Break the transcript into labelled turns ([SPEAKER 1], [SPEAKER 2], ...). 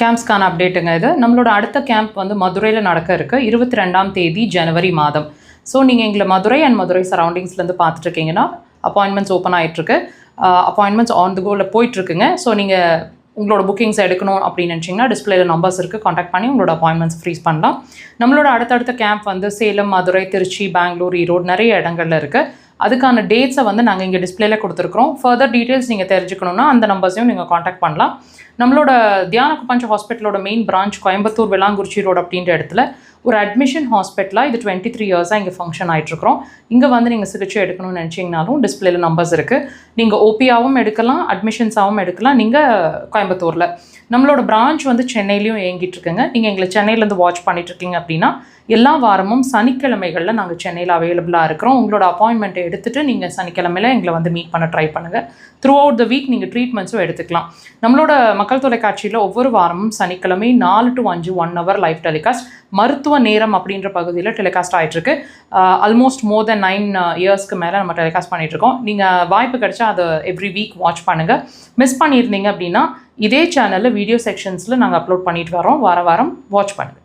[SPEAKER 1] கேம்ப்ஸ்க்கான அப்டேட்டுங்க இது. நம்மளோட அடுத்த கேம்ப் வந்து மதுரையில் நடக்க இருக்குது 22ஆம் தேதி ஜனவரி மாதம். ஸோ நீங்கள் எங்களை மதுரை அண்ட் மதுரை சரௌண்டிங்ஸ்லேருந்து பார்த்துட்ருக்கீங்கன்னா அப்பாயின்மெண்ட்ஸ் ஓப்பன் ஆகிட்டுருக்கு. அப்பாயின்மெண்ட்ஸ் ஆன் தி கோவில் போயிட்டுருக்குங்க. ஸோ நீங்கள் உங்களோட புக்கிங்ஸ் எடுக்கணும் அப்படின்னு நினச்சிங்கன்னா டிஸ்பிளேல நம்பர்ஸ் இருக்குது, காண்டாக்ட் பண்ணி உங்களோட அப்பாயின்மெண்ட்ஸ் ஃப்ரீஸ் பண்ணலாம். நம்மளோட அடுத்தடுத்த கேம்ப் வந்து சேலம், மதுரை, திருச்சி, பெங்களூர், ஈரோடு நிறைய இடங்கள்ல இருக்குது. அதுக்கான டேட்ஸை வந்து நாங்கள் இங்கே டிஸ்பிளேல கொடுத்துருக்குறோம். ஃபர்தர் டீட்டெயில்ஸ் நீங்கள் தெரிஞ்சுக்கணுன்னா அந்த நம்பர்ஸையும் நீங்கள் காண்டாக்ட் பண்ணலாம். நம்மளோட தியான குப்பஞ்ச ஹாஸ்பிட்டலோட மெயின் பிரான்ச் கோயம்புத்தூர் வெளாங்குறிச்சி ரோடு அப்படின்ற இடத்துல ஒரு அட்மிஷன் ஹாஸ்பிட்டலாக இது 23 இயர்ஸாக இங்கே ஃபங்க்ஷன் ஆகிட்ருக்கிறோம். இங்கே வந்து நீங்கள் சிகிச்சை எடுக்கணும்னு நினச்சிங்கனாலும் டிஸ்பிளேல நம்பர்ஸ் இருக்குது. நீங்கள் ஓபியாகவும் எடுக்கலாம், அட்மிஷன்ஸாகவும் எடுக்கலாம். நீங்கள் கோயம்புத்தூரில் நம்மளோட பிரான்ச் வந்து சென்னையிலையும் இயங்கிட்டு இருக்குங்க. நீங்கள் எங்களை சென்னையிலேருந்து வாட்ச் பண்ணிட்டுருக்கீங்க அப்படின்னா எல்லா வாரமும் சனிக்கிழமைகளில் நாங்கள் சென்னையில் அவைலபிளாக இருக்கிறோம். உங்களோட அப்பாயின்மெண்ட்டை எடுத்துகிட்டு நீங்கள் சனிக்கிழமையில் எங்களை வந்து மீட் பண்ண ட்ரை பண்ணுங்கள். த்ரூ அவுட் த வீக் நீங்கள் ட்ரீட்மெண்ட்ஸும் எடுத்துக்கலாம். நம்மளோட மக்கள் தொலைக்காட்சியில் ஒவ்வொரு வாரமும் சனிக்கிழமை 4 to 5 1 hour லைவ் டெலிகாஸ்ட் மருத்துவ நேரம் அப்படின்ற பகுதியில் டெலிகாஸ்ட் ஆகிட்டுருக்கு. ஆல்மோஸ்ட் மோர் தென் 9 இயர்ஸ்க்கு மேலே நம்ம டெலிகாஸ்ட் பண்ணிகிட்ருக்கோம். நீங்கள் வாய்ப்பு கிடைச்சா அதை எவ்ரி வீக் வாட்ச் பண்ணுங்கள். மிஸ் பண்ணியிருந்தீங்க அப்படின்னா இதே சேனலில் வீடியோ செக்ஷன்ஸில் நாங்கள் அப்லோட் பண்ணிட்டு வரோம். வாரம் வாட்ச் பண்ணுங்கள்.